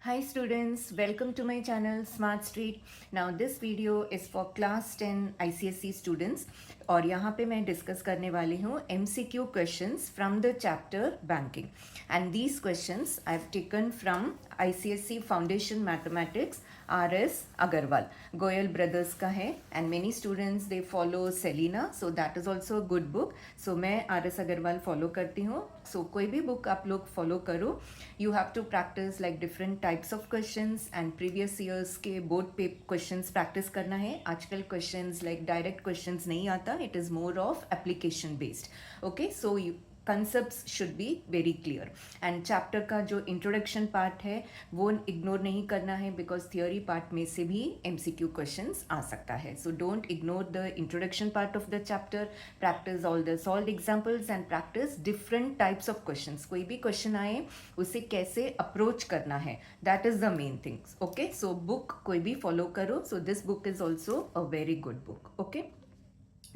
Hi students, welcome to my channel Smart Street. Now this video is for class 10 ICSE students और यहाँ पे मैं discuss करने वाली हूँ MCQ questions from the chapter banking and these questions I've taken from ICSE Foundation Mathematics RS Agarwal. Goyal brothers का है and many students they follow Selena, so that is also a good book. So मैं RS Agarwal follow करती हूँ. So कोई भी book आप लोग follow करो. You have to practice like different types of questions and previous years के board पे questions practice करना है. आजकल questions like direct questions नहीं आता. It is more of application based. Okay, so you concepts should be very clear and chapter का जो introduction part है वो ignore नहीं करना है because theory part में से भी MCQ questions आ सकता है. So don't ignore the introduction part of the chapter. Practice all the solved examples and practice different types of questions. कोई भी question आए उसे कैसे approach करना है, that is the main things. Okay, so book कोई भी follow करो. So this book is also a very good book. Okay.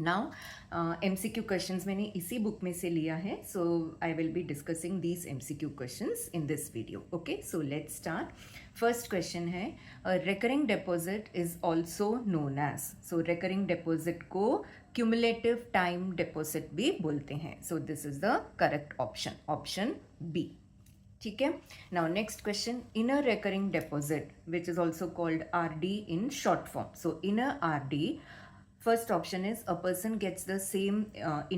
Now MCQ questions मैंने इसी बुक में से लिया है, so I will be discussing these MCQ questions in this video. Okay, so let's start. First question है recurring deposit is also known as. So recurring deposit को cumulative time deposit भी बोलते हैं. So this is the correct option, option B. ठीक है. Now next question, in a recurring deposit which is also called RD in short form. So in a RD, first option is a person gets the same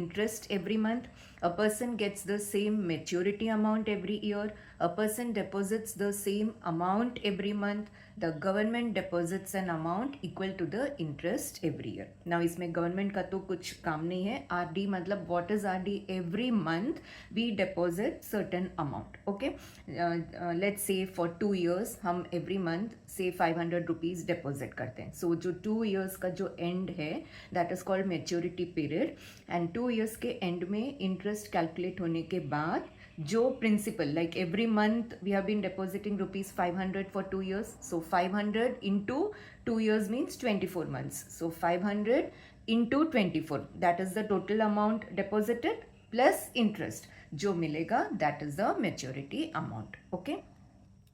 interest every month, a person gets the same maturity amount every year, a person deposits the same amount every month, the government deposits an amount equal to the interest every year. Now इसमें government का तो कुछ काम नहीं है. RD मतलब what is RD? Every month we deposit certain amount. Okay, let's say for 2 years हम every month say 500 rupees deposit करते हैं. So जो 2 years का जो end है that is called maturity period and 2 years के end में interest calculate होने के बाद जो principal, like every month we have been depositing rupees 500 for 2 years, so 500 into 2 years means 24 months, so 500 into 24, that is the total amount deposited plus interest जो मिलेगा, that is the maturity amount. Okay,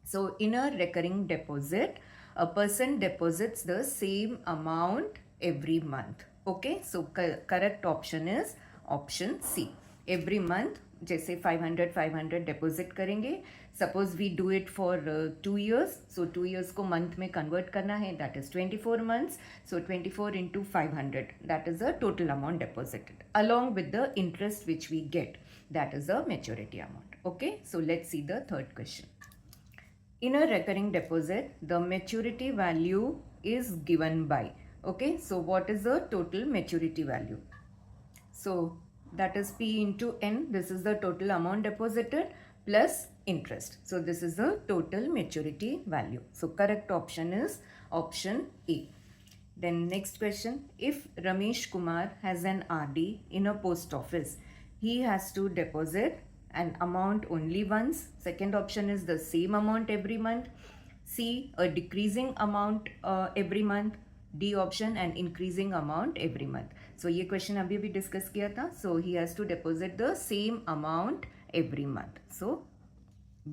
so in a recurring deposit a person deposits the same amount every month. Okay, so correct option is option C. Every month जैसे 500 deposit करेंगे. Suppose we do it for 2 years, so 2 years को month में convert करना है, that is 24 months. So 24 into 500, that is the total amount deposited along with the interest which we get, that is the maturity amount. Okay, so let's see the third question. In a recurring deposit, the maturity value is given by. Okay, so what is the total maturity value? So that is P into N. This is the total amount deposited plus interest. So this is the total maturity value. So correct option is option A. Then next question, if Ramesh Kumar has an RD in a post office, he has to deposit an amount only once. Second option is the same amount every month. C, a decreasing amount every month. D option, an increasing amount every month. So ये question अभी भी discuss किया था. So he has to deposit the same amount every month. So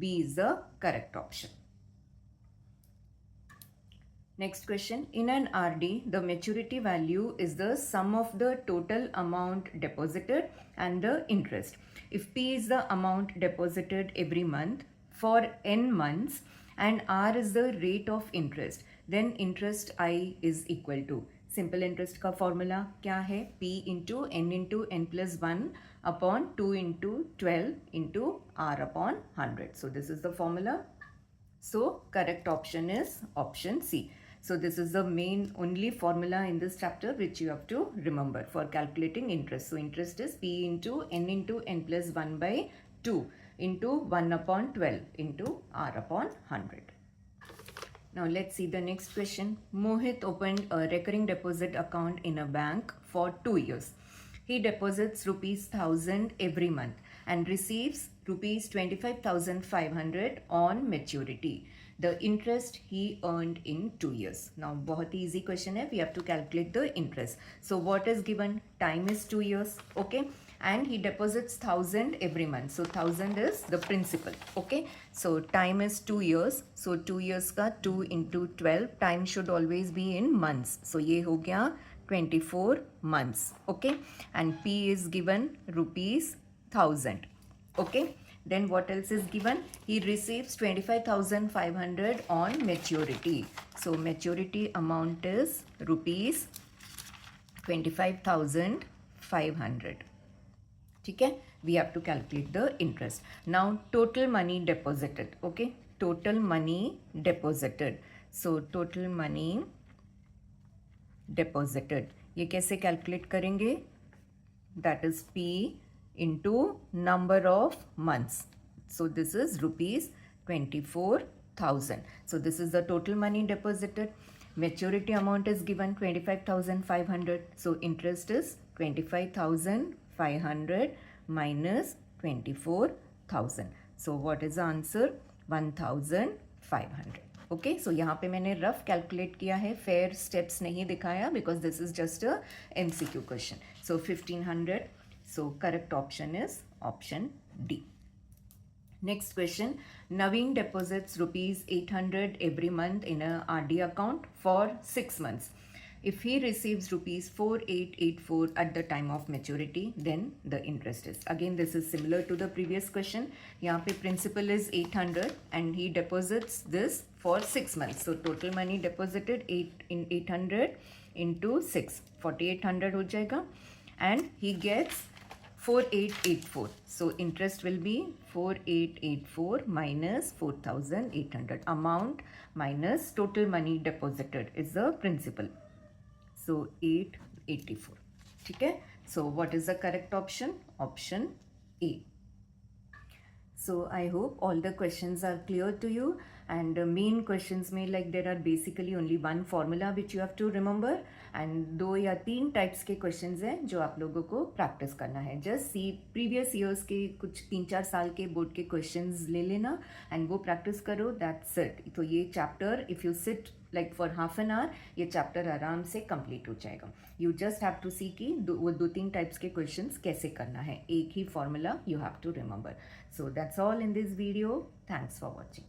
B is the correct option. Next question, in an RD, the maturity value is the sum of the total amount deposited and the interest. If P is the amount deposited every month for n months and R is the rate of interest, then interest I is equal to, simple interest का formula क्या है? P into n plus 1 upon 2 into 12 into R upon 100. So this is the formula. So correct option is option C. So this is the main only formula in this chapter which you have to remember for calculating interest. So interest is P into n plus 1 by 2 into 1 upon 12 into R upon 100. Now let's see the next question. Mohit opened a recurring deposit account in a bank for 2 years. He deposits rupees 1000 every month and receives rupees 25,500 on maturity. The interest he earned in 2 years. Now बहुत ही easy question है. We have to calculate the interest. So what is given? Time is 2 years. Okay. and he deposits 1000 every month. So 1000 is the principal. Okay, so time is 2 years. So 2 years का 2 into 12, time should always be in months. So ये हो गया 24 months. Okay, and P is given rupees 1000. Okay, then what else is given? He receives 25,500 on maturity. So maturity amount is rupees 25,500. Okay, we have to calculate the interest. Now total money deposited. Okay, total money deposited. So total money deposited, ये कैसे calculate करेंगे? That is P into number of months. So this is rupees 24,000. So this is the total money deposited. Maturity amount is given 25,500. So interest is 25,500 minus 24,000. So what is the answer? 1,500. Okay, सो यहाँ पे मैंने rough calculate किया है, fair steps नहीं दिखाया because this is just a MCQ question. So 1500. So correct option is option D. Next question. Naveen deposits rupees 800 every month in a RD account for 6 months. If he receives rupees 4884 at the time of maturity, then the interest is. Again, this is similar to the previous question. यहाँ पे principal is 800 and he deposits this for 6 months. So total money deposited 800 into 6, 4800 हो जाएगा, and he gets 4884. So interest will be 4884 minus 4800. Amount minus total money deposited is the principal. So 884. ठीक है. So what is the correct option? Option A. So I hope all the questions are clear to you, and main questions में like there are basically only one formula which you have to remember, and 2 या 3 types के questions हैं जो आप लोगों को practice करना है. Just see previous years के कुछ 3-4 साल के board के questions ले लेना and वो practice करो. That's it. तो ये chapter if you sit like for half an hour, ये chapter आराम से complete हो जाएगा. You just have to see कि वो 2-3 types के questions कैसे करना है. एक ही formula you have to remember. So that's all in this video. Thanks for watching.